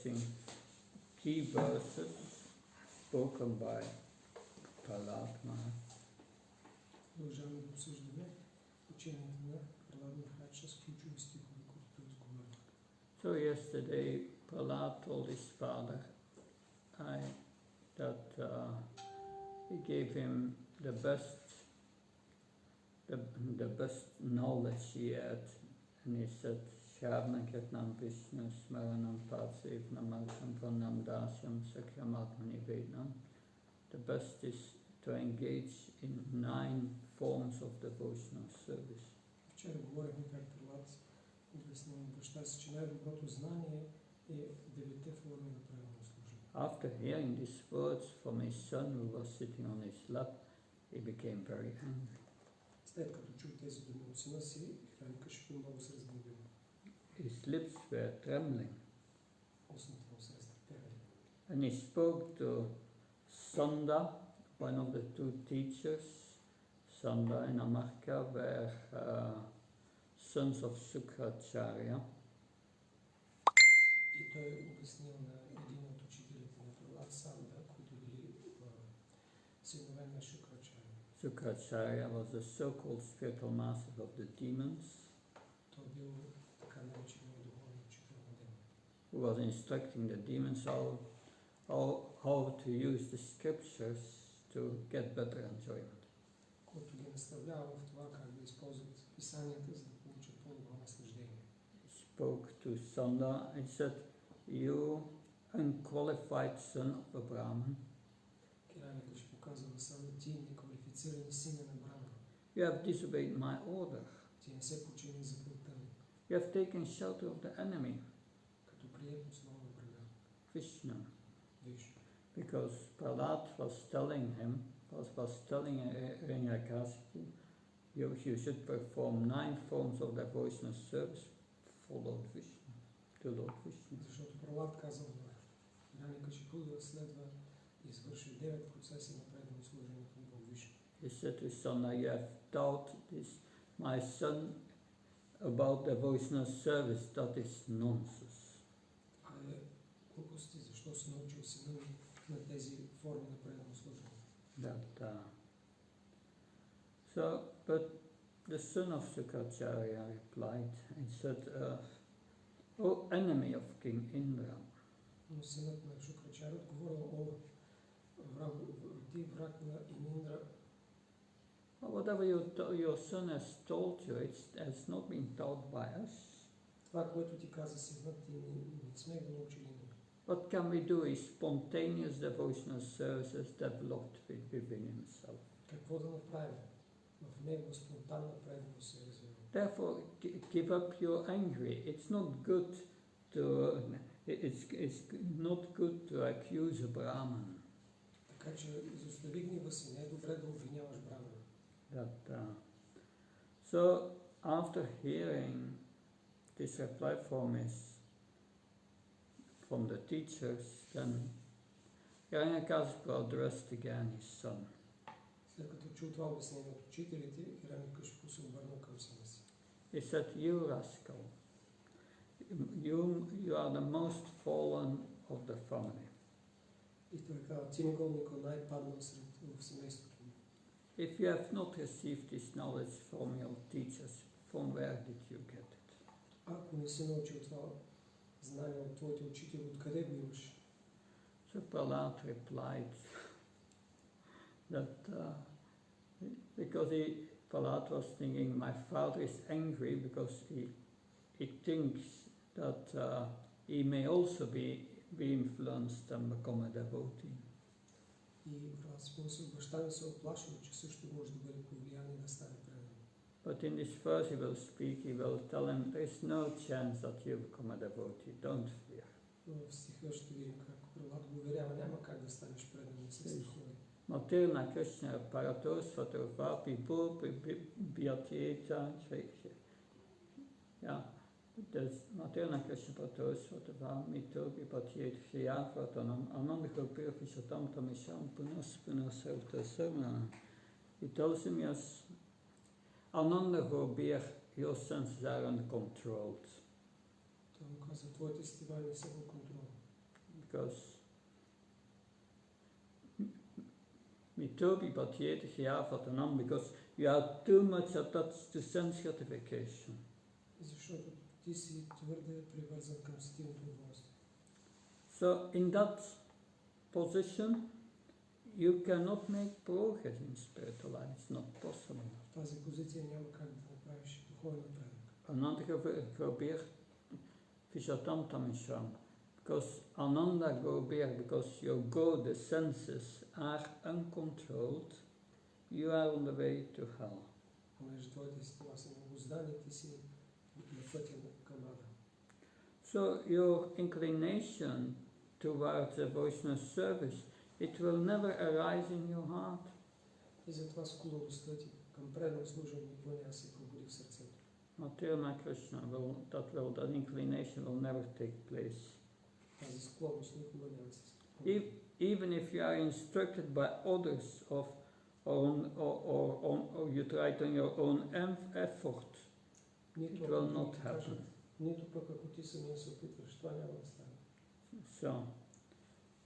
discussing key verses spoken by Prahlada. Продължаваме да обсъждаме ученията на Прахлада Махараджа с ключови стихове, които той изговаря. So yesterday Prahlada told his father that he gave him the best knowledge he had, and he said, Shravana Kirtanam Vishnu Smaranam Patsevnam Margam Pranam Dasyam Sakramatmani Vednam. The best is to engage in 9 forms of devotional service. Вчера говорихме как Прахлада обясни на баща си, че най-доброто знание е 9 форми на правилно служение. After hearing these words from his son who was sitting on his lap, he became very angry. След като чу тези думи от сина си, Храникашипу много се разгневил. His lips were trembling. Устните му се разтрепяли. And he spoke to Sanda, one of the 2 teachers. Sanda and Amarka were sons of Sukracharya. И той обяснил на един от учителите на Прахлада, Санда, които били синове на Шукрачаря. Sukracharya was the so-called spiritual master of the demons, Той бил така наречения духовен учител на демони, who was instructing the demons how to use the scriptures to get better enjoyment. който ги наставлява в това как да използват писанията, за да получат по-добро наслаждение. He spoke to Sanda and said, "You unqualified son of a Brahmin, Кираникът ще показва на Санда, ти неквалифицирани сине на Брахмана. you have disobeyed my order. Ти не се подчини заповедта ми, You have taken shelter of the enemy, като прият основа на врага. Krishna." Виж, Because Prahlad was telling Hiranyakasipu, you should perform 9 forms of devotional service for Lord Vishnu, to Lord Vishnu. защото Прахлада казал на Храникашипу да следва и извърши 9 процеси на предано служение към Бог Вишну. He said to Sanda, "You have taught this, my son, about devotional service. That is nonsense." А е глупости, защо си научил сина ми на тези форми на предано служение. But the son of Sukracharya replied and said, "O enemy of King Indra, Но синът на Шукрачаря отговорил, ти враг на Индра, whatever your son has told you, it has not been taught by us. това, което ти каза синът ти, не сме го научили ние. What can we do is spontaneous devotional services developed within himself. Какво да направим? В него спонтанна преданост се развива. Therefore, give up your anger. It's not good to accuse a Brahman. Така че изостави гнева си, не е добре да обвиняваш Брахмана. So after hearing this reply from the teachers, then Hiranyakasipu addressed again his son. След като чул това обяснение от учителите, Храникашипу се обърнал към сина си. He said, "You rascal, you are the most fallen of the family. И той каза, ти негодник, най-паднал в семейството ми. If you have not received this knowledge from your teachers, from where did you get it?" Ако не си научил това знание от твоите учители, откъде го имаш? So Prahlada replied that because Prahlada was thinking, my father is angry because he thinks that he may also be influenced and become a devotee. И баща ми се оплашил, че също може да бъде повлиян и да стане предан. But in this verse he will tell him, there is no chance that you become a devotee, don't fear. Но в стиха ще видим как Прахлада го уверява, няма как да станеш предан, не се страхувай. Materna Krishna Paratos Vapi Purpi Bhyateta Materna Krishna Paratos Vapi Purpi Bhyateta Shriyafatanam Anandakapir Vishatam Tamisham Punas Sarvtasarna. He tells him, yes, Ananda Gobir, your senses are uncontrolled. Той му казва, твоите стива не са в контрол. because Mitobi Bhatiyeti Hiavatanam, because you are too much attached to sense gratification. Защото ти си твърде привързан към сетивното удоволствие. So in that position, you cannot make progress in spiritual life. It's not possible. В тази позиция няма как да направиш духовен напредък. Ananda probeert Vishatamtam Mishram. Because Ananda Gobir, because your go, the senses, are uncontrolled, you are on the way to hell. Понеже твоите сетива са необуздани, ти си на пътя към ада. So your inclination towards devotional service, it will never arise in your heart. И затова склонността ти към предано служение никога няма се пробуди в сърцето. Material Krishna that inclination will never take place. Тази склонност никога няма да се случи. Even if you are instructed by others or you try to in your own effort, it will not happen. Нито пък ако ти самия се опитваш, това няма да стане. So,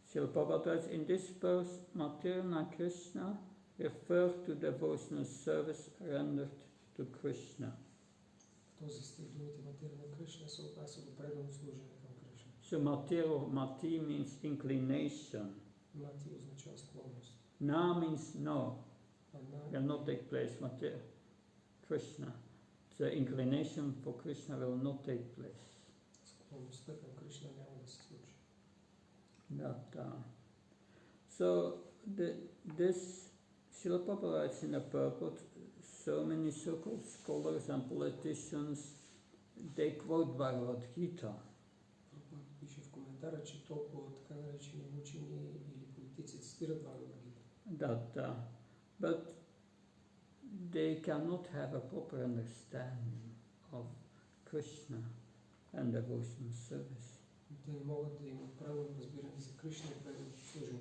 Srila Prabhupada says, in this verse, Material Krishna refers to devotional service rendered to Krishna. Този стих думите Материя на Кришна се отнася до предано служение към Кришна. So mati means inclination. Мати означава склонност. Na means no. Ана Will not take place. Krishna. The inclination for Krishna will not take place. склонността към Кришна няма да се случи. So this Srila Prabhupada writes in a purport, so many so-called scholars and politicians, they quote Bhagavad Gita. Прабхупада пише в коментара, че толкова така наречени учени или политици цитират Бхагавад Гита. But they cannot have a proper understanding of Krishna and devotional service. Те не могат да имат правилно разбиране за Кришна и преданото служение.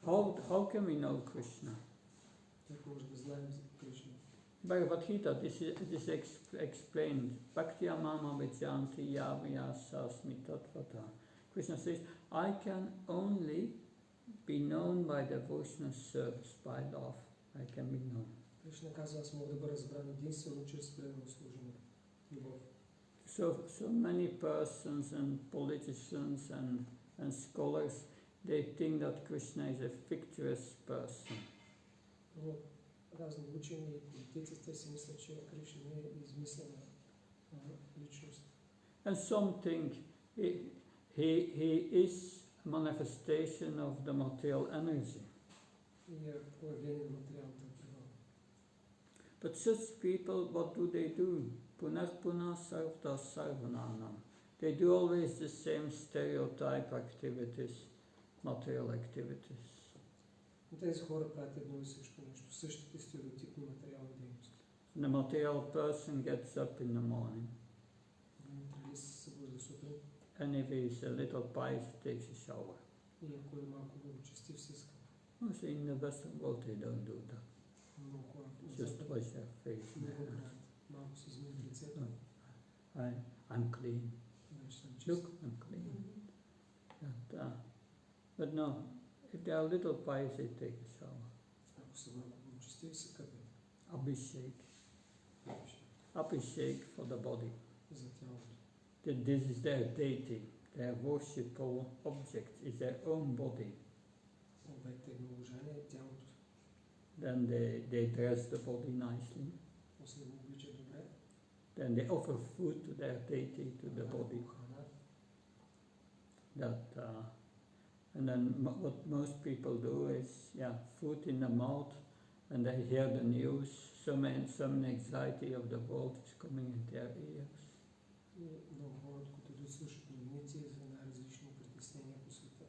How can we know Krishna? Как може да знаем за Кришна? Bhagavad Gita, this is explained. Bhakti amama vijanti yavya sasmi tatvata. Krishna says, I can only be known by devotional service, by love. I can be known. Кришна казва, аз мога да бъда разбран единствено чрез предано служение. Любов. So many persons and politicians and scholars, they think that Krishna is a fictitious person. Разни учени и политици, те си мислят, че Кришна е измислена личност. And some think he is a manifestation of the material energy. И е проявление на материалната природа. But such people, what do? Punah sarvta sarvananam. They do always the same stereotype activities, material activities. Тези хора правят едно и също нещо, същите стереотипни материални дейности. The material person gets up in the morning, Материалист се събужда сутрин and if he's a little pious, he takes a shower. и ако е малко благочестив, се скъпва. Also in the Western world, they don't do that. Много хора Just wash their face. не го правят. Малко се измият лицето. I'm clean. Вече съм чист. Look, I'm clean. But no, if they are little pious, they take a shower. Ако са малко благочестиви, се къпят. Abhishek for the body. За тялото. This is their deity. Their worshipful object is their own body. Обект на уважение е тялото. Then they dress the body nicely. После го обличат добре. Then they offer food to their deity, to the body. And then what most people do is, food in the mouth, and they hear the news. Some anxiety of the world is coming in their ears. И много хора, които да слушат новиници за най-различни притеснения по света.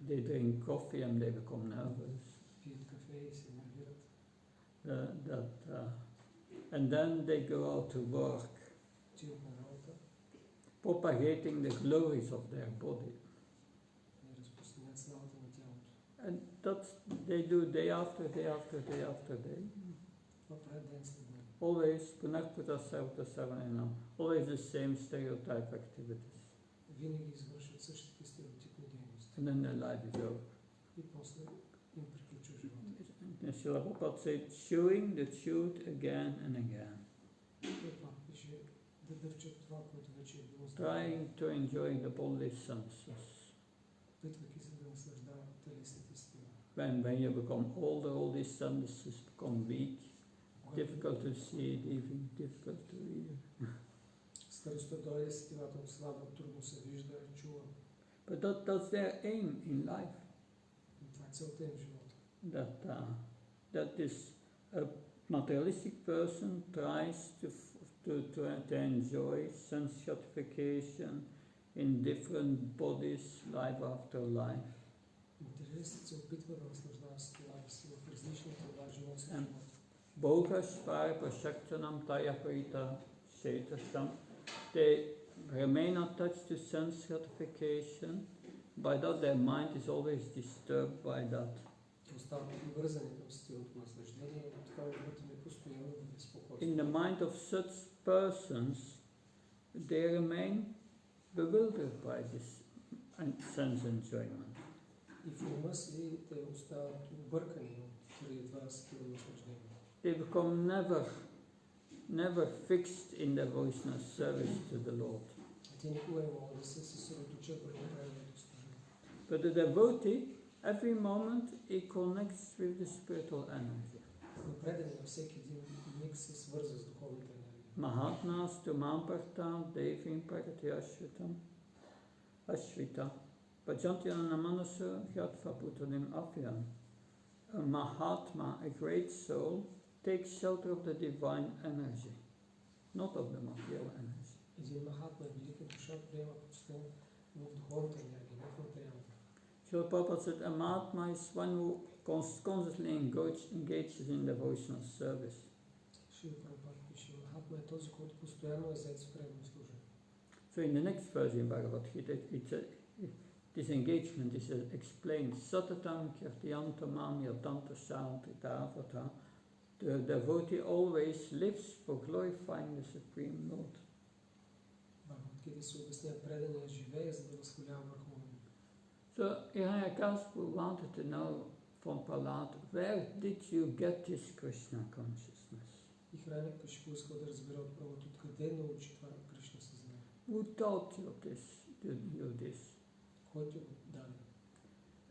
They drink coffee and they become nervous. Пият кафе и се нервират. And then they go out to work, Отиват на работа propagating the glories of their body. и разпространят славата на тялото. And that they do day after day after day after day. Това правят ден след ден. Always, always the same stereotype activities. винаги извършват същите стереотипни дейности. And then their life is over. И после им приключва живота. And Srila Prabhupada said, chewing the chewed again and again. Това пише да дърчат това, което вече е било Trying to enjoy the bodily senses. Опитвайки се да наслаждават телесните стила. When you become older, all these senses become weak, difficult to see, difficult to hear. Старостта дойде, сетивата отслабва, трудно се вижда, чува. But that's their aim in life. И това е целта им в живота. That this materialistic person tries to enjoy sense gratification in different bodies, life after life. Материалистът се опитва да наслаждава стилата си в различни тела, живот след живот. Bhogashvara prashaktanam tayaparita shetastam. They remain attached to sense gratification. By that their mind is always disturbed by that. Остават привързани към стилното наслаждение, но това умът им е постоянно в безпокойство. In the mind of such persons, they remain bewildered by this sense enjoyment. И в ума си те остават объркани от това стилно наслаждение. They become never fixed in devotional service to the Lord. Те никога не могат да се съсредоточат върху правилното служение. But the devotee, every moment, he connects with the spiritual energy. Но преданият във всеки един миг се свърза с духовната енергия. Mahatmas tu mampartam devim prakati ashvita. Bhajantyana manasa hyatva putanim apyam. A Mahatma, a great soul, takes shelter of the divine energy, not of the material energy. Един махатма, велика душа, приема подстен в духовната енергия, не в материалната. Srila Prabhupada said, a Mahatma is one who constantly engages in devotional service. Шрила Прабхупада пише, махатма е този, който постоянно е зает в преданно служение. So in the next verse in Bhagavad Gita, this engagement is explained. Satatam kirtiyantamam yatanta shantrita. The devotee always lives for glorifying the Supreme Lord. Бхагавад се обясня, преданият живее, за да възхвалява Върховния. So Hiranyakashipu wanted to know from Prahlada, where did you get this Krishna consciousness? И Hiranyakashipu искал да разбере от Прабхупада, откъде научи това Кришна съзнание. Who taught you this? Който го даде.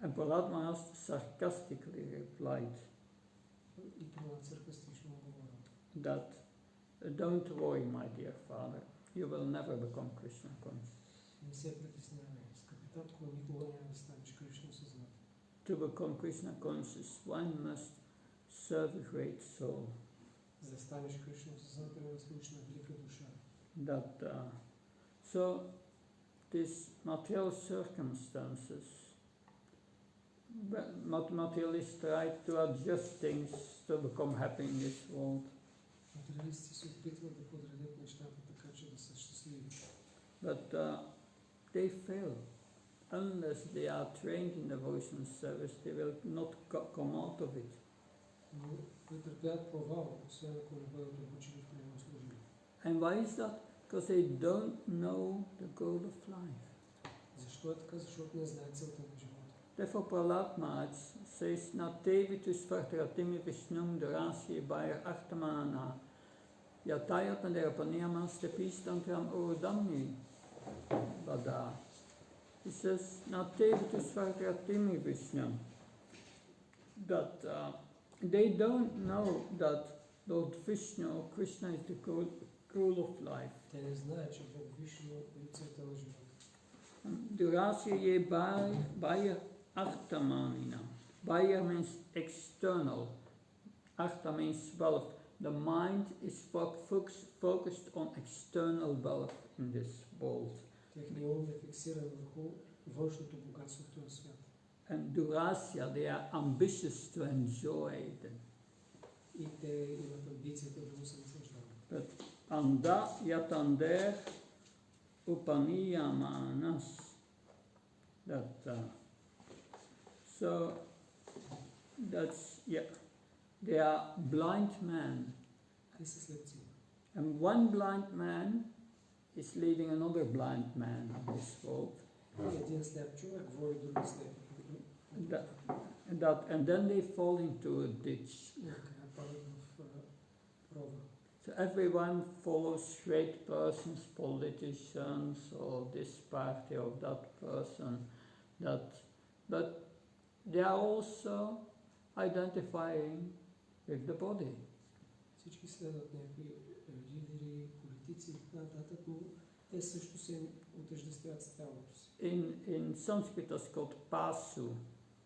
And Prahlada sarcastically replied И Прабхупада саркастично отговорил. that, don't worry, my dear father, you will never become Krishna conscious. Не се притеснявай, скъпи татко, никога няма да станеш Кришна съзнание. To become Krishna conscious, one must serve a great soul. За да станеш Кришна съзнание, трябва да служиш на велика душа. So these material circumstances, materialists try to adjust things to become happy in this world. Материалистите се опитват да подредят нещата така, че да са щастливи. But they fail. Unless they are trained in devotional service, they will not come out of it. Но претърпяват провал, освен ако не бъдат обучени в преданно служение. And why is that? Because they don't know the goal of life. Защо е така? Защото не знаят целта на живота. Therefore Prahlada Maharaj says, Natevitu svartratimi vishnum durasi bayar achtamana yatayat naderapaniyaman stepistantram urudamni vada. He says, Natevitu svartratimi vishnum. That they don't know that Lord Vishnu, Krishna is the goal of life. Те не знаят, че Бог Вишну е целта на живота. Durasi ye bayar achtamanina. Bayar means external. Achta means wealth. The mind is focused on external wealth in this world. Техният ум е фиксиран върху външното богатство в този свят. And Durasya, they are ambitious to enjoy them. И те имат амбицията да му се наслаждават. But anda yatander upaniyamanas. They are blind men. Те са слепци. And one blind man is leading another blind man in this world. един сляп човек води други слепи. And then they fall into a ditch. И накрая падат в рова. So everyone follows great persons, politicians, or this party or that person. But they are also identifying with the body. Всички следват някакви лидери, политици и така нататък, но те също се отъждествяват с тялото си. In Sanskrit it's called pasu,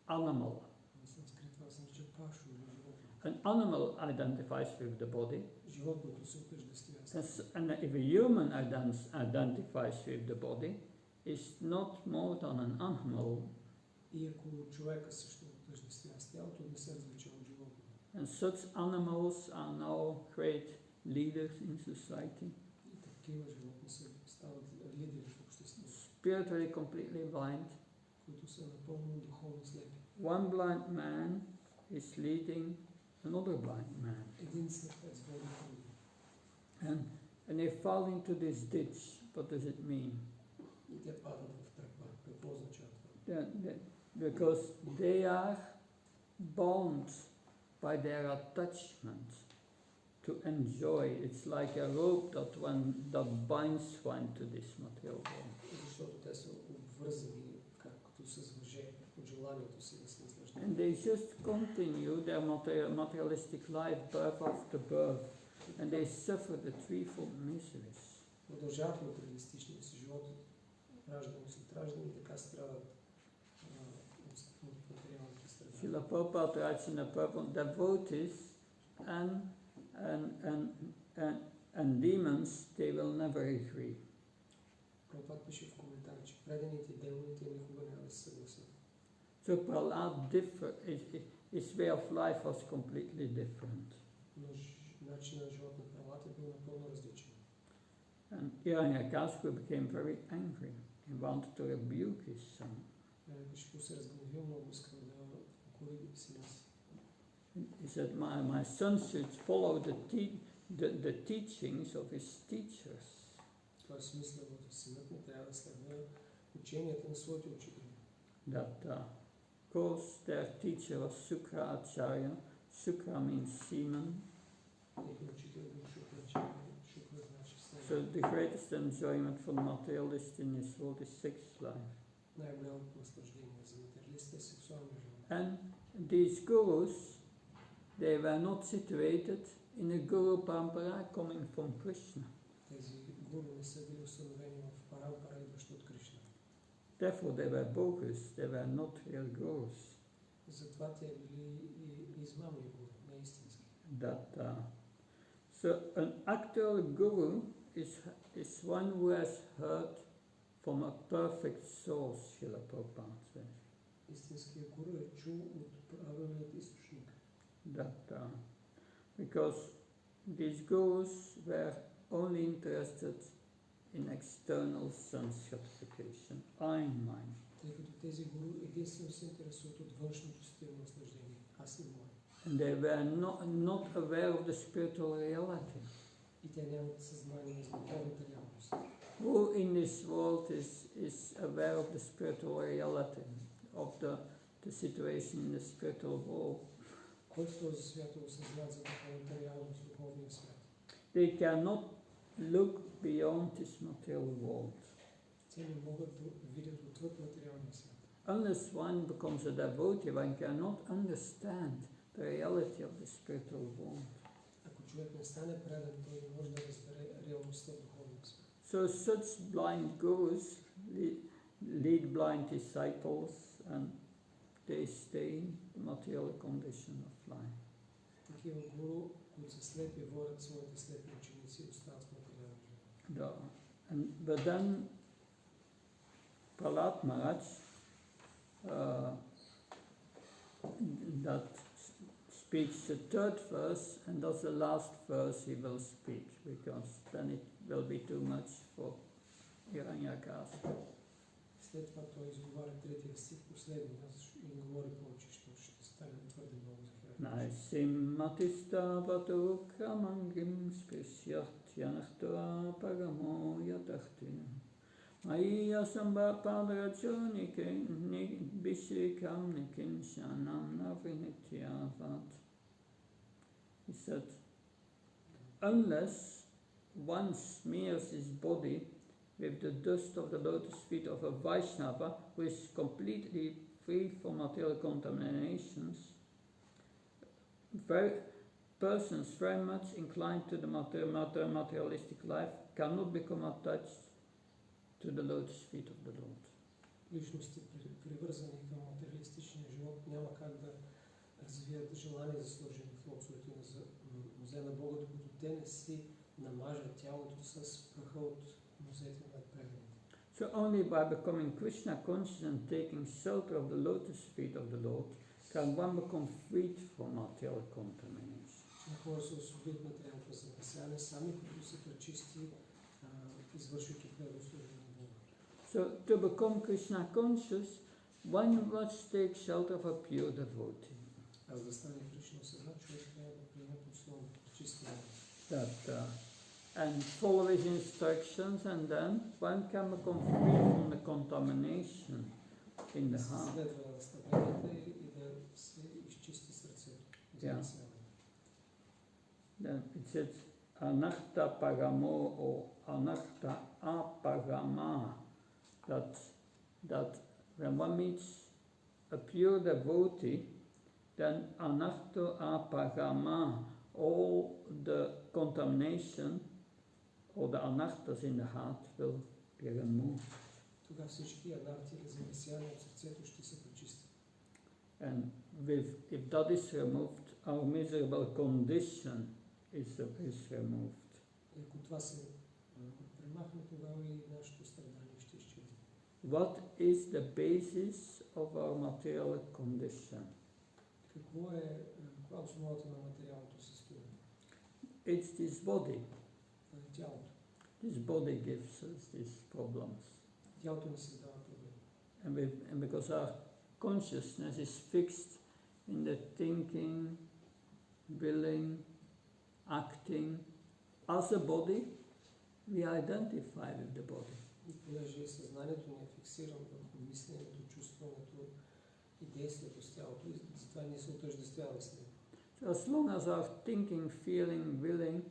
animal. На санскрит това се нарича пашу или животно. An animal identifies with the body. Животното се отъждествява с тялото. And if a human identifies with the body, it's not more than an animal. И ако човека също отъждествява с тялото, не се различава от животното. And such animals are now great leaders in society. И такива животни стават лидери в обществото. Spiritually completely blind. Които са напълно духовно слепи. One blind man is leading another blind man. Един слепец води другия. And they fall into this ditch. What does it mean? И те падат в тръпа. Какво означава това? Because they are bound by their attachment to enjoy. It's like a rope that binds one to this material world. Защото те са обвързани както с въже от желанието си да се наслаждават. And they just continue their materialistic life, birth after birth, and they suffer the threefold miseries. Продължават материалистичния си живот, раждане след раждане и така страдат от материалните страдания. Srila Prabhupada writes in the Prabhupada, devotees and demons, they will never agree. Прабхупад пише в коментар, че преданите и демоните никога няма да се съгласят. So his way of life was completely different. Но начинът на живот на Прахлада бил напълно различен. And Hiranyakashipu became very angry. He wanted to rebuke his son. Hiranyakashipu се разгневил много, искал да укори сина си. He said, my son should follow the teachings of his teachers. Той си мисля, че синът не трябва да следва ученията на своите учители. That course their teacher was Sukra Acharya. Sukra means semen. So the greatest enjoyment for the materialist in this world is sex life. And these gurus, they were not situated in a guru parampara coming from Krishna. Therefore they were bogus, they were not real gurus. So an actual guru is one who has heard from a perfect source, Srila Prabhupada says. Because these gurus were only interested in external sense gratification, eye mind. And they were not aware of the spiritual reality. Who in this world is aware of the spiritual reality, of the situation in the spiritual world? They cannot look beyond this material world. Unless one becomes a devotee, one cannot understand the reality of the spiritual world. So such blind gurus lead blind disciples and they stay in the material condition of life. But then Prahlad Maharaj, that speaks the third verse, and that's the last verse he will speak, because then it will be too much for Hiranyakashipu. След това той изговаря третия стих, последния, и не говори повече, защото ще стане твърде много за Hiranyakashipu. Naissimmatistavato kramangim spesyahtyanartva paramo yatahtin Aiya sambhapadarajonike bishikam nikinshanam navinityavat. He said, unless one smears his body with the dust of the lotus feet of a Vaishnava who is completely free from material contaminations, persons very much inclined to the materialistic life cannot become attached to the lotus feet of the Lord. Личности, привързани към материалистичния живот, няма как да развият желание да сложим в лотосовете на нозе на Бога, докато те не си намажат тялото с праха от нозете на преданите. So only by becoming Krishna conscious and taking shelter of the lotus feet of the Lord can one become freed from material contamination. Хора се освободят материалното замърсяване, сами като се пречисти, извършвайки предослужение на Бога. So to become Krishna conscious, one must take shelter of a pure devotee. Аз да стане Кришна осъзнат, човек трябва да приеме под своето пречистване. And follow his instructions, and then one can become free from the contamination in the heart. Следва наставленията и да се изчисти сърцето. Then it says anakta paramo or anakta aparama, that when one meets a pure devotee, then anakta aparama, all the contamination or the anarthas in the heart will be removed. Тогава всички анарти или замърсявания от сърцето ще се пречистят. And if that is removed, our miserable condition is removed. И ако това се премахне, тогава и нашето страдание ще изчезне. What is the basis of our material condition? Каква е основата на материалното състояние? It's this body. Тялото. This body gives us these problems. Тялото ни създава проблеми. And because our consciousness is fixed in the thinking, willing, acting as a body, we identify with the body. И понеже съзнанието ни е фиксирано върху мисленето, чувстването и действието с тялото, и затова ние се отъждествяваме с него. So as long as our thinking, feeling, willing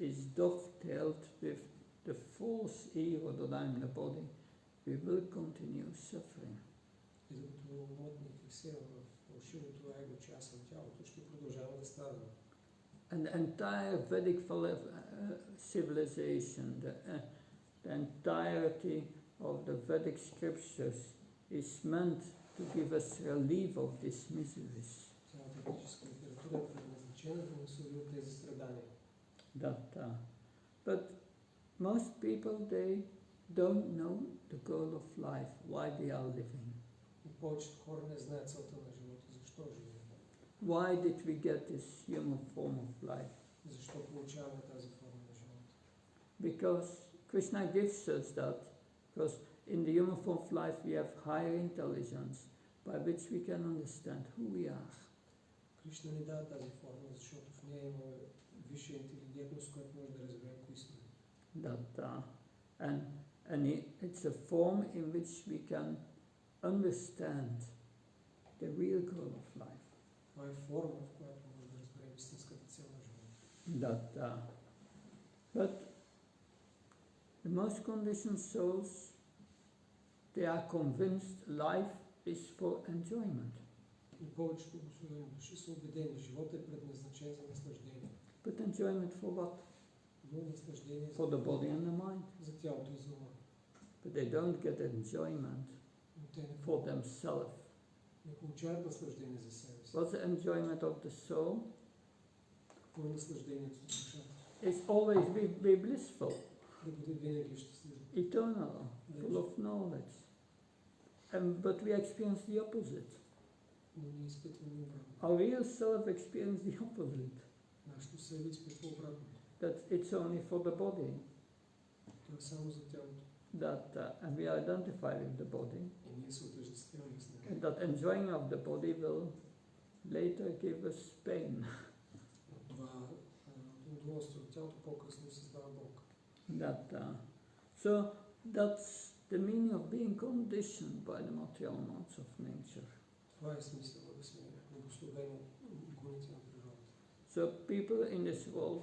is dovetailed with the false ego that I'm the body, we will continue suffering. И докато умът ни е фиксиран в фалшивото его, че аз съм тялото, ще продължава да страдаме. And the entire Vedic civilization, the entirety of the Vedic scriptures is meant to give us relief of these miseries. Цялата ведическа литература е предназначена да ни освободи от тези страдания. But most people, they don't know the goal of life, why they are living. И повечето хора не знаят целта на живота, защо живеем. Why did we get this human form of life? Защо получаваме тази форма на живота? Because Krishna gives us that, because in the human form of life we have higher intelligence by which we can understand who we are. Кришна ни дава тази форма, защото в нея имаме висша интелигентност, която може да разберем кои сме. And it's a form in which we can understand the real goal of life. Това е форма, в която може да разберем истинската цел на живота. But the most conditioned souls, they are convinced life is for enjoyment. И повечето обособени души са убедени, живота е предназначен за наслаждение. But enjoyment for what? Наслаждение for the body and the mind. За тялото и за ума. But they don't get enjoyment for themselves. Не получават наслаждение за себе си. What's the enjoyment of the soul? Какво е наслаждението на душата? It's always be blissful, Да бъде винаги щастлив. eternal, full of knowledge. But we experience the opposite. Но ние изпитваме обратно. Our real self experience the opposite. Нашето себе изпитва обратно. That it's only for the body. Това е само за тялото. And we identify with the body. И ние се отъждествяваме с него. And that enjoying of the body will later give us pain. Това удоволствие от тялото по-късно създава болка. So that's the meaning of being conditioned by the material modes of nature. Това е смисъл да сме обусловени от гоните на природата. So people in this world,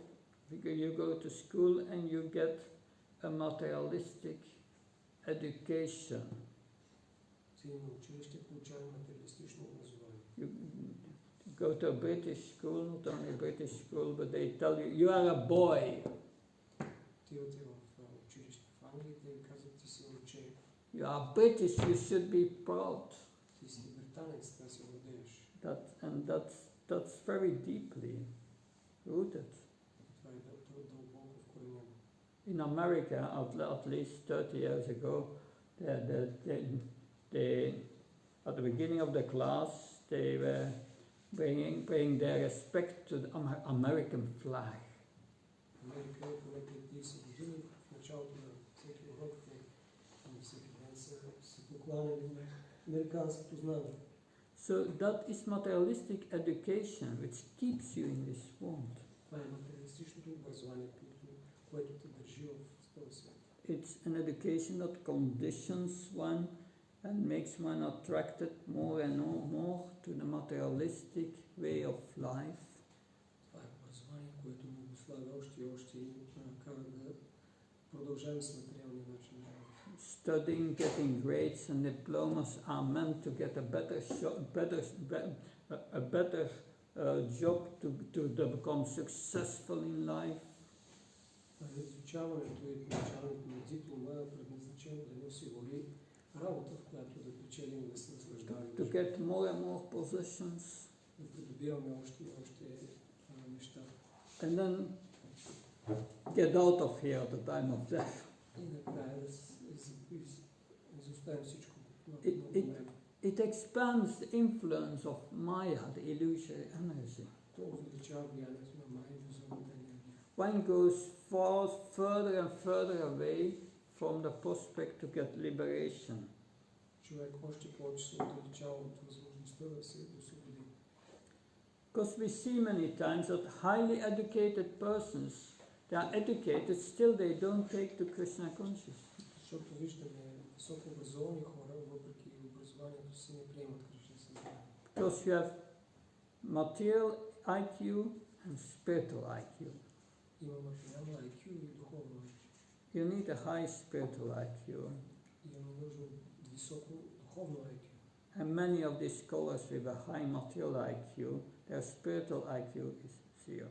you go to school and you get a materialistic education. Ти на училище получаваме материалистично образование. You go to a British school, not only a British school, but they tell you, you are a boy. Ти отива в училище в Англия, те ви казват, ти си момче. You are British, you should be proud. Ти си британец, да се гордееш. That's very deeply rooted. Това е дълбоко вкоренено. In America, at least 30 years ago, at the beginning of the class, they were bringing their respect to the American flag. Америка е поне 30 години, в началото на всеки урок, на всеки ден се покланяли на американското знаме. So that is materialistic education which keeps you in this world. Това е материалистичното образование, което те държи в този свят. It's an education that conditions one and makes one attracted more and more to the materialistic way of life. Това е образование, което ни обуславя още и още и кара да продължаваме с материалния начин на живота. Studying, getting grades and diplomas are meant to get a better job to become successful in life. Изучаването и получаването на диплома е предназначено да ни осигури работа, в която да печелим и да се наслаждаваме. To get more and more possessions. Да придобиваме още и още неща. And then get out of here at the time of death. И накрая да изоставим всичко. It expands the influence of Maya, the illusory energy. То увеличава влиянието на Майя, иллюзорната енергия. One goes further and further away from the prospect to get liberation. Човек още повече се отдалечава от възможността да се освободи. Because we see many times that highly educated persons, they are educated, still they don't take to Krishna consciousness. Защото виждаме високо образовани хора, въпреки образованието си, не приемат Кришна съзнание. Because you have material IQ and spiritual IQ. Има материално IQ и духовно IQ. You need a high spiritual IQ. Имаме нужда от високо духовно IQ. And many of these scholars with a high material IQ, their spiritual IQ is zero.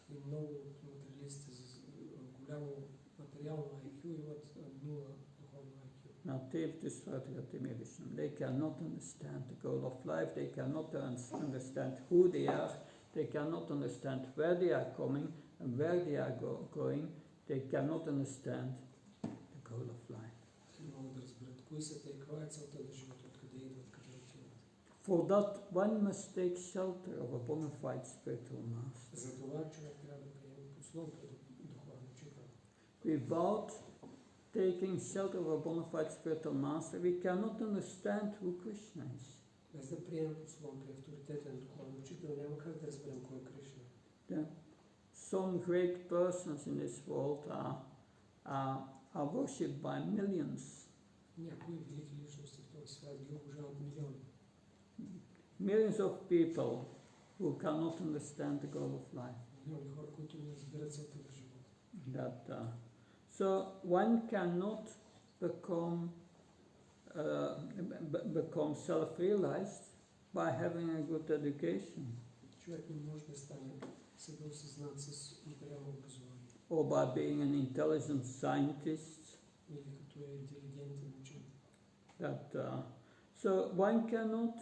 И много от материалистите с голямо материално IQ имат нула духовно IQ. They cannot understand the goal of life, they cannot understand who they are, they cannot understand where they are coming and where they are going, they cannot understand the goal of life. Не могат да разберат кои са те, каква е целта на живота, откъде идват, къде отиват. For that, one must take shelter of a bona fide spiritual master. За това човек трябва да приеме пословното духовно учител. Without taking shelter of a bona fide spiritual master, we cannot understand who Krishna is. Без да приемем пословното и авторитетен духовен учител, няма как да разберем кой е Кришна. Some great persons in this world are worshipped by millions. Някои велики личности в този свят ги обожават милиони. Millions of people who cannot understand the goal of life. Милиони хора, които не разбират целта на живота. So one cannot become self-realized by having a good education. Човек не може да стане себеосъзнат с материално образование. Or by being an intelligent scientist. Или като е интелигентен учен. So one cannot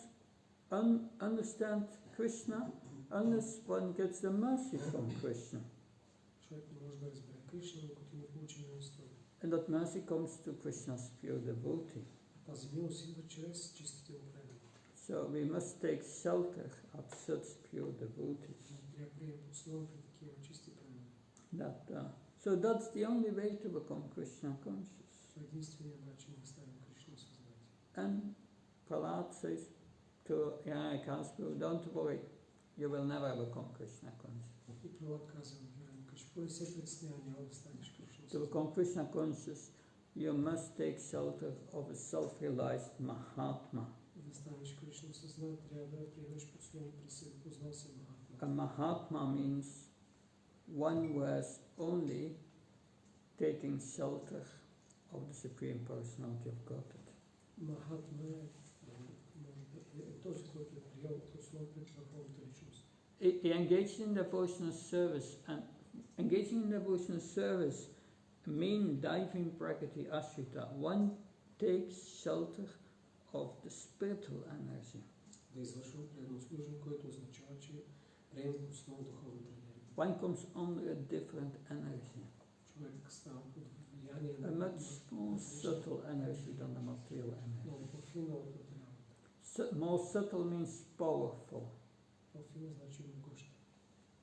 understand Krishna unless one gets the mercy from Krishna. Човек не може да разбере Кришна, докато не получи милостта. And that mercy comes to Krishna's pure devotee. Тази милост идва чрез чистите преданни. So we must take shelter of such pure devotees. Трябва да приемем пословните такива чисти преданни. So that's the only way to become Krishna conscious. Единственият начин да станем Кришна съзнати. And Prabhupada says to Hiranyakashipu, don't worry, you will never become Krishna conscious. И Прабхава каза на Хиранякашипу, не се притеснява, няма да станеш Кришна To become Krishna conscious, you must take shelter of a self-realized Mahatma. Да станеш Кришна съзнат, трябва да приемеш подслон през себе, познал се Махатма. A Mahatma means one who has only taken shelter of the Supreme Personality of Godhead. Махатма е този, който е приел подслон пред върховната личност. He engaged in devotional service, and engaging in devotional service mean diving Prakriti Ashrita. One takes shelter of the spiritual energy. Да извършвам преднослужен, който означава, че приема подслон духовната енергия. One comes under a different energy. Човек става под влияние A на much more subtle energy than the material energy. много по-фина от материалната. More subtle means powerful. По-фина значи могъща.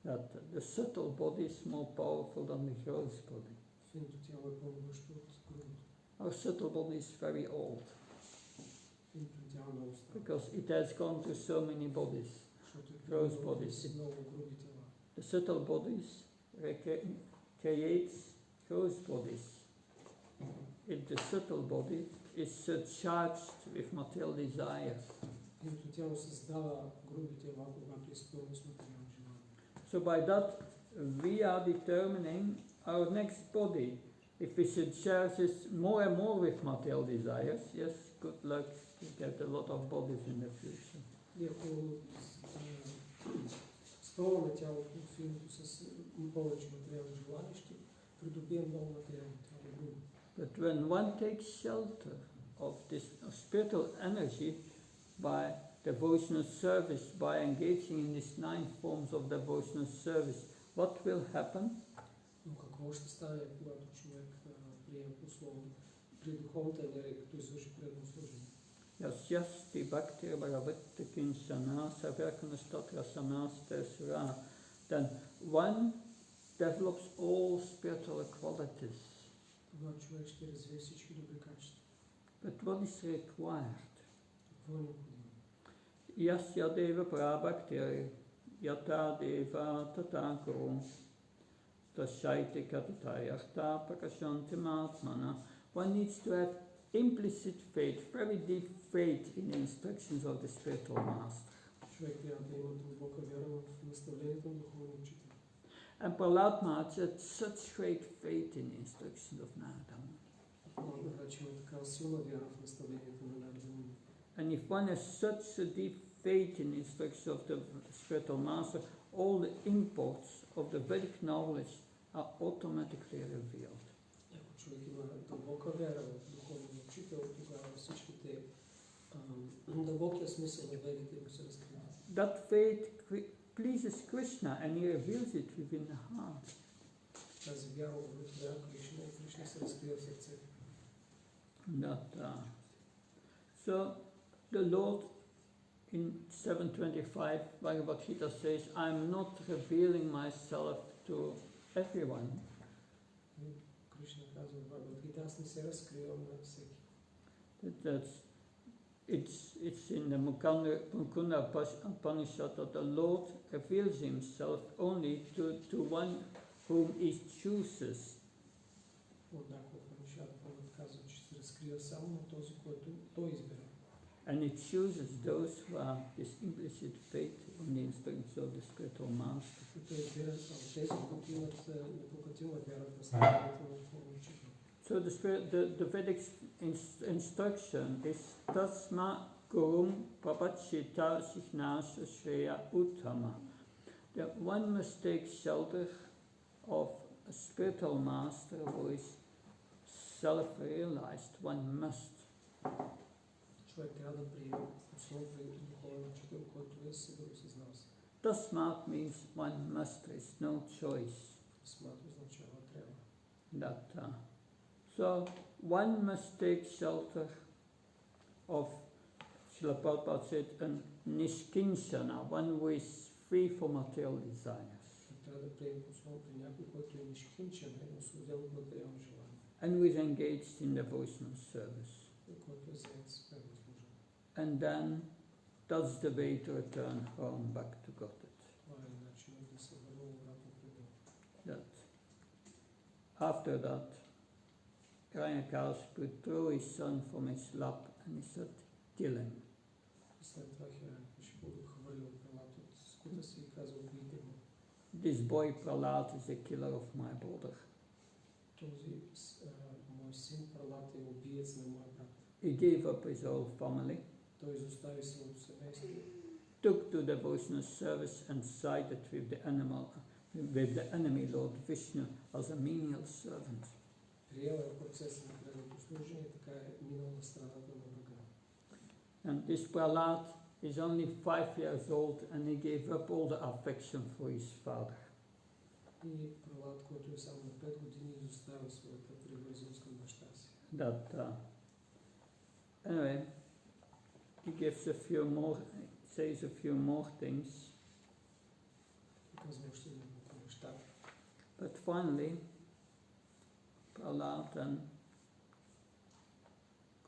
That the subtle body is more powerful than the gross body. Финото тяло е по-могъщо от грубото. Our subtle body is very old Финото тяло много старо. because it has gone through so many bodies. Защото Gross е bodies. много груби тела. The subtle bodies creates gross bodies. If the subtle body is surcharged with material desires. Финото тяло създава груби тела, когато е изпълнено с материални желания. So by that we are determining our next body. If we surcharge it more and more with material desires, yes, good luck, you get a lot of bodies in the future. И ако спълваме тялото от финото с повече материални желания, ще придобием много материални тела. But when one takes shelter of this spiritual energy by devotional service, by engaging in these 9 forms of devotional service, what will happen? Но какво ще стане, когато човек приеме послон при духовната енергия, като извърши предно служение? Yasyasti bhakti bhagavati kinchana savyakanastotra samastasura. Then one develops all spiritual qualities. Тогава човек ще развие всички добри качества. But what is required? Какво е необходимо? Yasya deva prabhakti yata deva tata guru tashaiti katitayarta prakashanti matmana. One needs to have implicit faith, very deep faith in the instructions of the spiritual master. Човек трябва да има дълбока вяра в наставлението на духовния учител. And Prahlad Maharaj had such great faith in the instructions of Narada Muni. Махараджа има такава силна вяра в наставлението на Нарада Муни. And if one has such a deep faith in the instructions of the spiritual master, all the imports of the Vedic knowledge are automatically revealed. Ако човек има дълбока вяра в духовния учител, тогава всичките дълбокия смисъл на ведите му се разкриват. That faith pleases Krishna and he reveals it within the heart. Тази вяра удовлетворява Кришна и Кришна се разкрива в сърцето. So the Lord in 725 Bhagavad Gita says, I'm not revealing myself to everyone. Кришна казва в Бхагавад Гита, аз не се разкривам на всеки. It's in the Mukunda Upanishad that the Lord reveals himself only to one whom he chooses. And he chooses those who have this implicit faith in the instructions of the spiritual master. So the Vedic instruction is Tasma Gurum Prapachita Sikhnasa Shreya Uttama. That one must take shelter of a spiritual master who is self-realized. One must. Tasmat means one must, there is no choice. So one must take shelter of, Srila Prabhupada said, a nishkinshana, one who is free from material desires. And who is engaged in devotional service. And then that's the way to return home back to Godhead. That after that, накрая Каспи threw his son from his lap and he said, kill him. И след това Хирanyakashipu го хвърли от крилото от скута си и каза, убийте го. This boy Prahlad is a killer of my brother. Този мой син Прахлад е убиец на моя брат. He gave up his whole family, Той изостави своето семейство, took to devotional service and sided with the enemy Lord Vishnu as a menial servant. приел е процеса на преданото служение и така е минал на страната на Бога. And this Prahlad is only 5 years old and he gave up all the affection for his father. И Прахлад, който е само на 5 години, изостави своята привързаност към баща си. That anyway, he gives says a few more things, Казва още няколко неща. but finally Prahlad then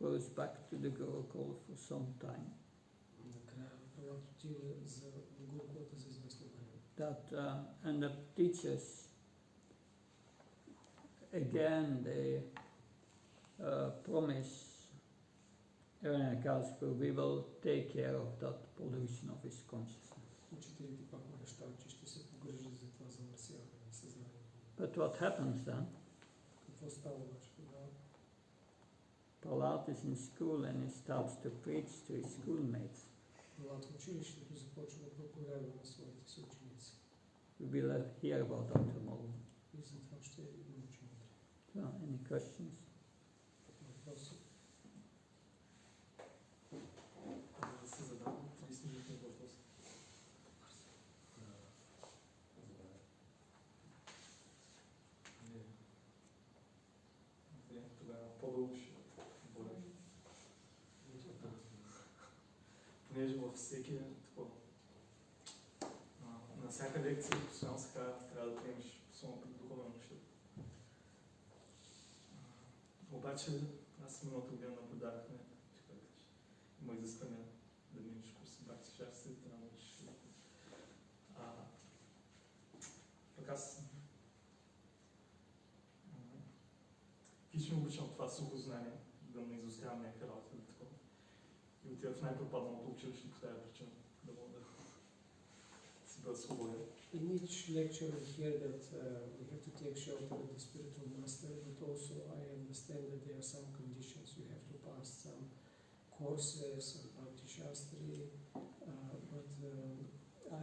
goes back to the Gurukul for some time. Накрая Прахлад отива за Гурукулата за известно време. And the teachers again they promise Hiranyakashipu, we will take care of that pollution of his consciousness. Учителите пак обещават, че ще се погрижат за това замърсяване на съзнанието. But what happens then? Какво става обаче тогава? Prahlad is in school and he starts to preach to his schoolmates. Прахлад в училището започва да проповядва на своите съученици. We will hear about that tomorrow. И за това ще научим утре. So, any questions? Въпроси? Да се задам 30-минутни въпроси. Не, тогава по-дълго ще бъде. Понеже във всеки такова, на всяка лекция постоянно се казва, трябва да приемеш особено пред духовен учител. Обаче аз миналата година наблюдавах, има изискване да минеш курс Бхакти, част, да научиш. Пък аз хищно обичам това сухо знание, да не изоставям някаква работа или такова. И отива в най-пропадналото училище по тази причина, да мога да си бъда свободен. In each lecture we hear that we have to take shelter of the spiritual master, but also I understand that there are some conditions. You have to pass some courses and Bhakti Shastri, but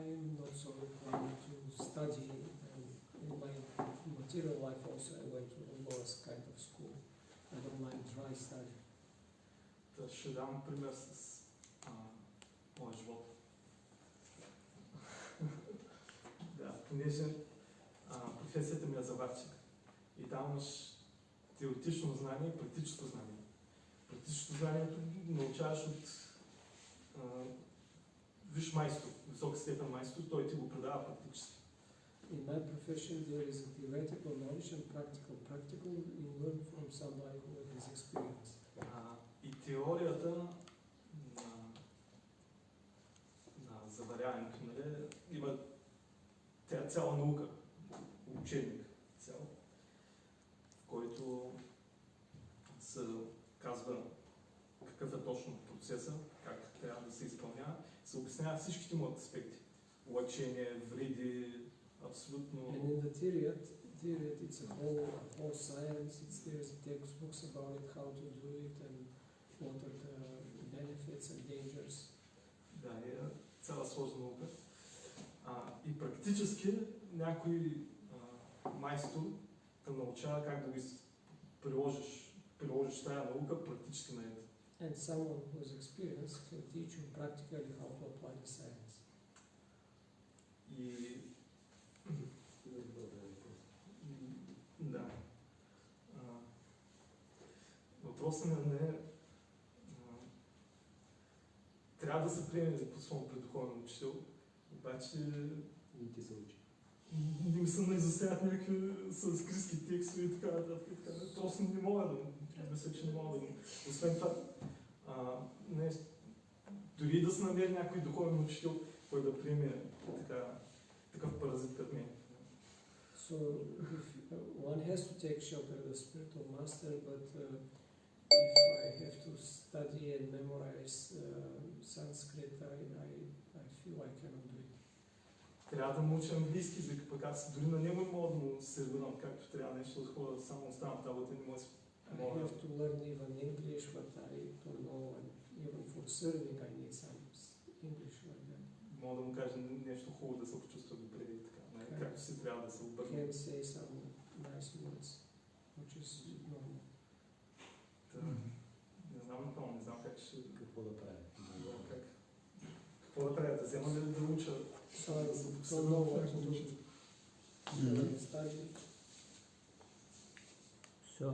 I am not so inclined to study. In my material life also I went to the lowest kind of school. I don't like dry study. Та ще дам пример с моя живот. Да, понеже професията ми е заварчик и там имаш теоретично знание и практическо знание. Практическото знанието научаваш от висш майстор, висока степен майстор, той ти го предава практически. In my profession there is a theoretical knowledge and practical. Practical you learn from somebody who has experience. И теорията на заваряването, нали, има цяла наука, учебник цял, в който се казва какъв е точно процеса, как трябва да се изпълнява, се обяснява всичките му аспекти. Лъчение, вреди, абсолютно... And in the theory it's a whole science. There's textbooks about it, how to do it, and what are the benefits and dangers. Да, е цяла сложна наука. И практически някой майстор те научава как да го приложиш тая наука практически на ето. And someone who has experience can teach you practically how to apply the science. И... Да. Въпросът ми е трябва да се приеме по-своему пред духовен учител, обаче Не ти се учи. не ми се наизостяват някакви с криски текстове и така нататък. Просто не мога да мисля, че не мога да го. Освен това, дори да се намери някой духовен учител, който да приеме такъв паразит като мен. So one has to take shelter of the spiritual master, but if I have to study and memorize Sanskrit, I feel I cannot do it. Трябва да науча английски език, пък аз дори на него не мога да му сервирам както трябва нещо, да ходя само останат работа, не мога да I have to learn even English, but I don't know, and even for serving I need some English like that. Мога да му кажа нещо хубаво, да се почувства добре и така. Както си трябва да се обърне. Can say some nice words, which is normal. Не знам напълно, не знам как ще... Какво да прави? Какво да правя? Да взема ли да уча? So I don't know what to do. Study. So,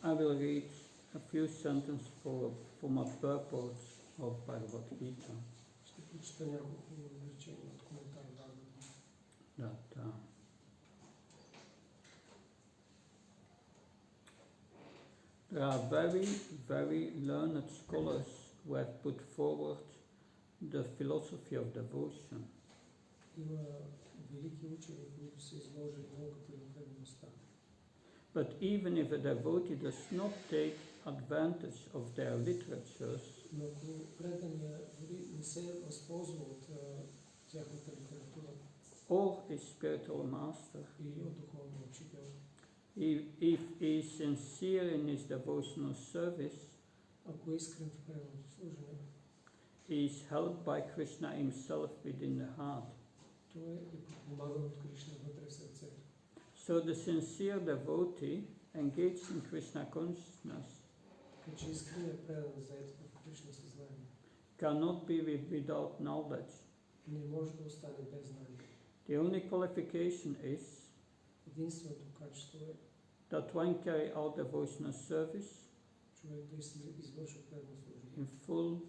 I will read a few sentences from a purport of Bhagavad Gita. Ще прочета няколко изречения от коментар That there are very, very learned scholars who have put forward the philosophy of devotion. Има велики учени, които са изложили науката на предаността. But even if a devotee does not take advantage of their literatures, Но ако предания дори не се възползва от тяхната литература or a spiritual master, или от духовния учител, if he is sincere in his devotional service, ако е искрен в преданото служене, he is held by Krishna himself within the heart. той е подпомаган от Кришна вътре в сърцето. So the sincere devotee engaged in Krishna consciousness Така че искреният предан заед в Кришна съзнание cannot be without knowledge. не може да остане без знание. The only qualification is Единственото качество е that one carry out devotional service човек да извършва предно служение in full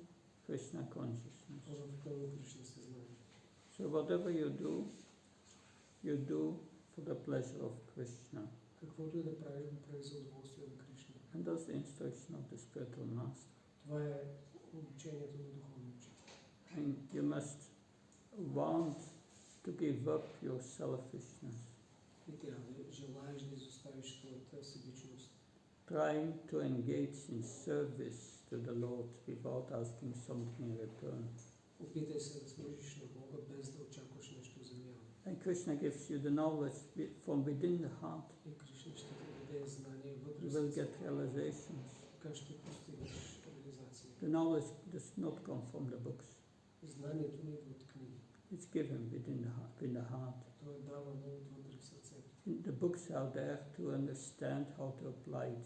Krishna consciousness. в пълно Кришна съзнание. So whatever you do for the pleasure of Krishna. Каквото и да правиш, го прави за удоволствие на Кришна. And that's the instruction of the spiritual master. Това е обучението на духовния учител. And you must want to give up your selfishness, И трябва да желаеш да изоставиш твоята себичност. trying to engage in service to the Lord without asking something in return. Опитай се да служиш на Бога без да очакваш нещо в замяна. And Krishna gives you the knowledge from within the heart. И Кришна ще ти даде знание вътре You в will get сърцето. realizations. Така ще постигнеш реализация. The knowledge does not come from the books. Знанието не идва от книги. It's given within the heart. То е давано отвътре в сърцето. The books are there to understand how to apply it.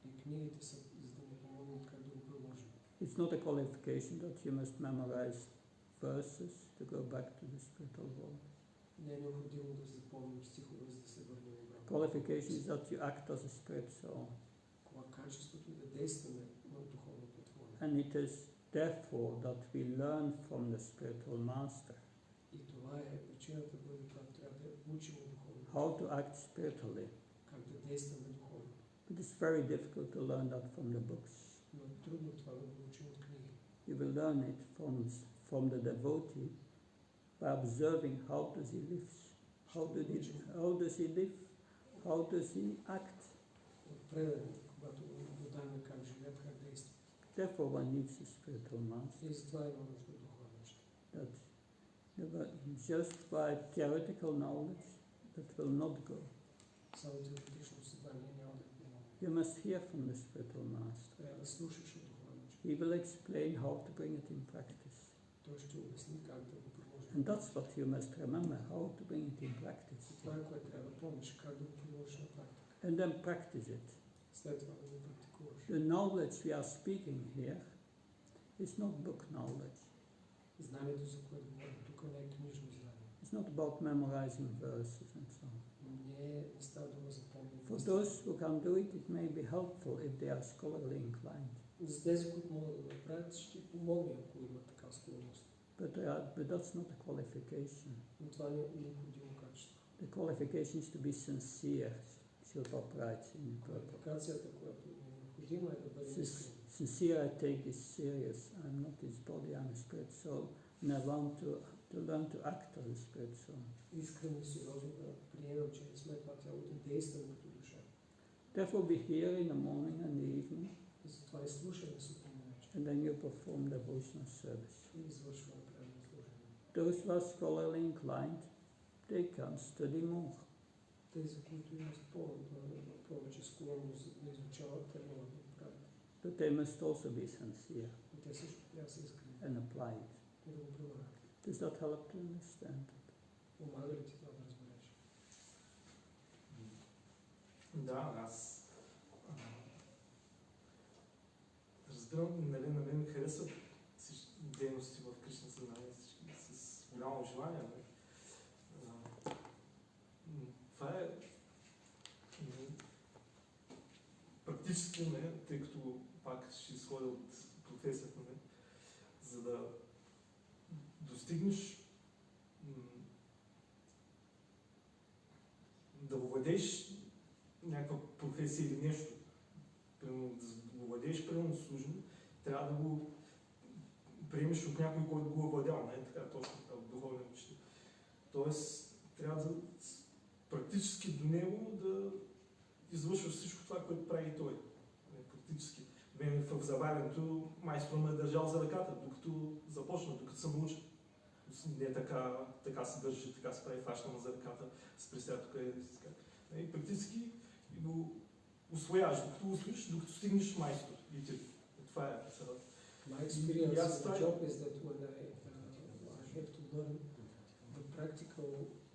И книгите са за да ни помогнат как да го приложим. It's not a qualification that you must memorize verses to go back to the spiritual world. Не е необходимо да запомним стихове, за да се върнем обратно. Qualification is that you act as a spirit soul. Това качеството е да действаме на духовното творение. And it is therefore that we learn from the spiritual master И това е причината, поради която трябва да учим духовно. how to act spiritually. Как да действаме духовно. It is very difficult to learn that from the books. Но е трудно това да го учим от книги. You will learn it from the devotee by observing how does he live, how does he live, how does he act. От преданите, когато наблюдаваме как живеят, как действат. Therefore one needs a spiritual master. И затова има нужда от духовен учител. That just by theoretical knowledge that will not go. Само теоретично съзнание няма да помогне. You must hear from the spiritual master. Трябва да слушаш от духовен учител. He will explain how to bring it in practice. Той ще обясни как да го приложим. And that's what you must remember, how to bring it in practice. Това е което трябва да помниш, как да го приложиш на практика. And then practice it. След това да го практикуваш. The knowledge we are speaking here is not book knowledge. Знанието, за което говорим тук, не е книжно знание. It's not about memorizing verses and so on. Не става дума за помнене. For those who can do it, it may be helpful if they are scholarly inclined. За тези, които могат да го направят, ще помогне, ако имат така склонност. But that's not a qualification. Но това не е необходимо качество. The qualification is to be sincere, Shilpa writes in the purport. Квалификацията, която е необходима, е да бъде искрен. Sincere, I take this serious. I'm not this body, I'm a spirit soul, and I want to to learn to act as a spirit soul. Искрено и сериозно да приемем, че сме това тяло, да действаме като душа. Therefore we hear in the morning and the evening, И затова и слушаме сутрин и вечер. and then you perform devotional service. И извършваме преданно служение. Those who are scholarly inclined, they can study more. Тези, които имат повече склонност да изучават, те могат да го правят. But they must also be sincere И те също трябва да са искрени and apply it. и да го прилагат. Does that help to understand? Помага ли ти това да разбереш? Да, аз разбирам, нали, на мен ми харесват всички дейности в Кришна съзнание с голямо желание. Нали. Това е практически, не, тъй като пак ще изходя от професията, не, за да достигнеш да владееш някаква професия или нещо, примерно да владееш примерно служение, трябва да го приемеш от някой, който го е владял, не така точно така, от духовен учител. Тоест, трябва да практически до него да извършваш всичко това, което прави той. Практически. Мен в заварянето майстор ме е държал за ръката, докато започна, докато съм учил. Не така се държи, така се прави, фаща за ръката, с присяда тук и така. И практически го усвояваш, докато го усвоиш, докато стигнеш майстор. И това е председател. My experience in the job is that when I have to learn the practical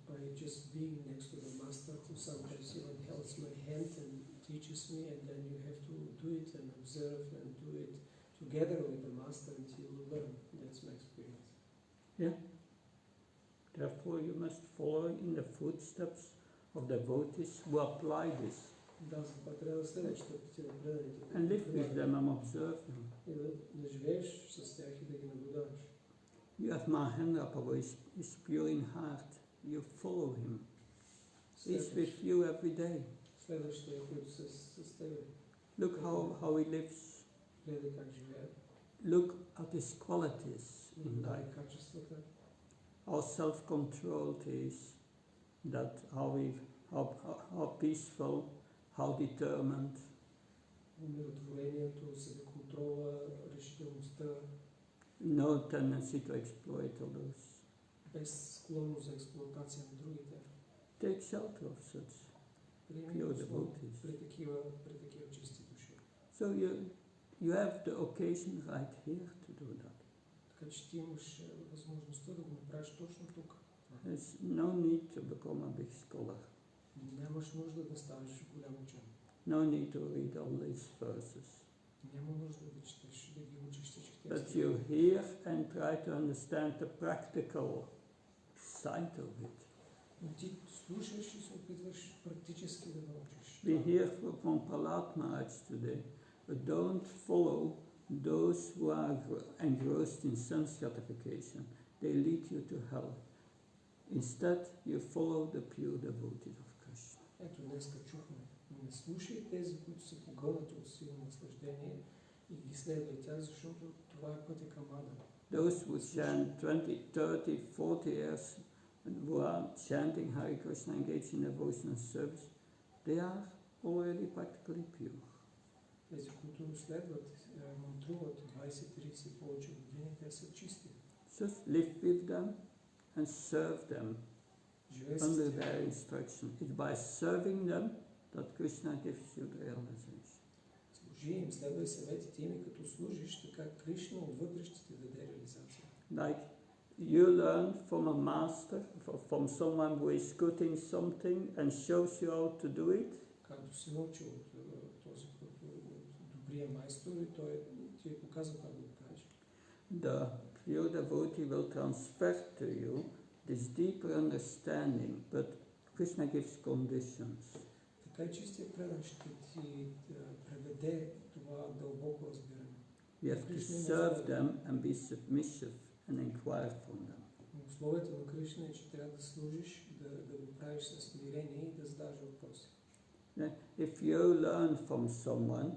by just being next to the master, who sometimes even holds my hand and teaches me, and then you have to do it and observe and do it together with the master until you learn. That's my experience. Yeah. Therefore you must follow in the footsteps of the devotees who apply this. Да, затова трябва да следваш стъпките на преданите. And live with them and observe them. И да живееш с тях и да ги наблюдаваш. You have Mahendra Prabhu is pure in heart. You follow him. He's with you every day. Следващите, които са с тебе. Look how he lives. Гледай как живее. Look at his qualities in life. Качествата. How self-controlled he is. That how peaceful, how determined. Умиротворението, себеконтрола, решителността. No tendency to exploit others. Без склонност за експлоатация на другите. Take shelter of such pure devotees. При такива чисти души. So you have the occasion right here to do that. Така че ти имаш възможността да го направиш точно тук. There's no need to become a big scholar. Нямаш нужда да ставаш голям учен. No need to read all these verses. Няма нужда да четеш, да ги учиш всички But текстове. you hear and try to understand the practical side of it. Но ти слушаш и се опитваш практически да научиш. We hear from Prahlada Maharaj today, but don't follow those who are engrossed in sense gratification. They lead you to hell. Instead, you follow the pure devotees of Krishna. Ето днеска чухме. Не слушай тези, които са погълнати от силно наслаждение и ги следвай тях, защото това е пътя към Ада. Those who chant 20, 30, 40 years, who are chanting Hare Krishna, engaged in devotional service, they are already practically pure. Тези, които следват, мантруват 20-30 повече години, те са чисти. Just live with them and serve them Живей under с тях. their instruction. It's by serving them that Krishna gives you the realization. Служи им, следвай съветите им и като служиш, така Кришна отвътре ще ти даде реализация. Like you learn from a master, from someone who is good in something and shows you how to do it. Както си научил от този, който от добрия майстор и той ти е показал как да го правиш. The pure devotee will transfer to you this deeper understanding, but Krishna gives conditions. Така и чистия предан ще ти преведе това дълбоко разбиране. You have to serve them and be submissive and inquire from them. Условието на Кришна е, че трябва да служиш, да го правиш със смирение и да задаваш въпроси. If you learn from someone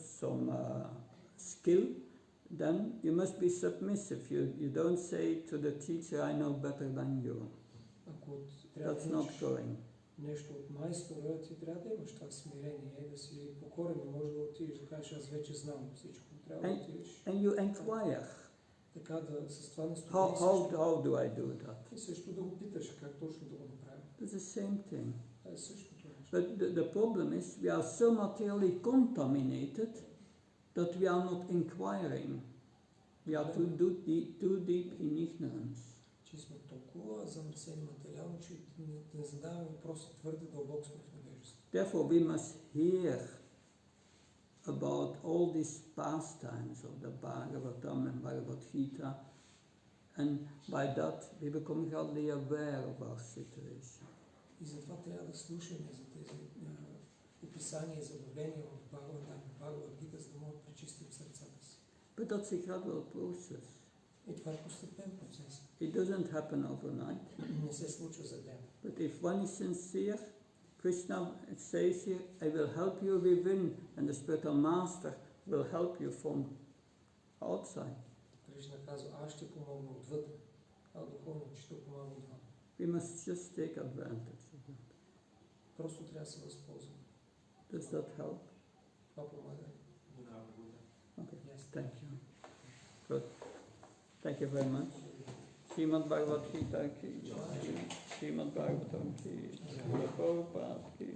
some skill, then you must be submissive. You don't say to the teacher, I know better than you. Ако трябва That's да not научиш going. нещо от майстора, ти трябва да имаш това смирение, да си покорен, не може да отидеш да кажеш, аз вече знам всичко. Трябва да отидеш. And you inquire. Така да с това не How do I do that? И също да го питаш как точно да го направя. It's the same thing. Това е същото нещо. But the problem is we are so materially contaminated that we are not inquiring. We are too deep in ignorance. Че сме толкова замърсени материално, че не задаваме въпроса, твърде дълбоко сме в невежество. Therefore we must hear about all these pastimes of the Bhagavatam and Bhagavad Gita, and by that we become hardly aware of our situation. И затова трябва да слушаме за тези описания и забавления в Бхагавад Гита, за да могат да пречистим сърцата си. But that's a gradual process. И това е постепен процес. It doesn't happen overnight. Не се случва за ден. But if one is sincere, Krishna says here, I will help you within, and the spiritual master will help you from outside. Кришна казва, аз ще помогна отвътре, а духовно учител помага отвън. We must just take advantage of that. Просто трябва да се възползваме. Does that help? Това помага. Okay, yes, thank you. Good. Thank you very much. Srimad Bhagavad Gita ki, Srimad Bhagavatam ki, Prabhupada ki.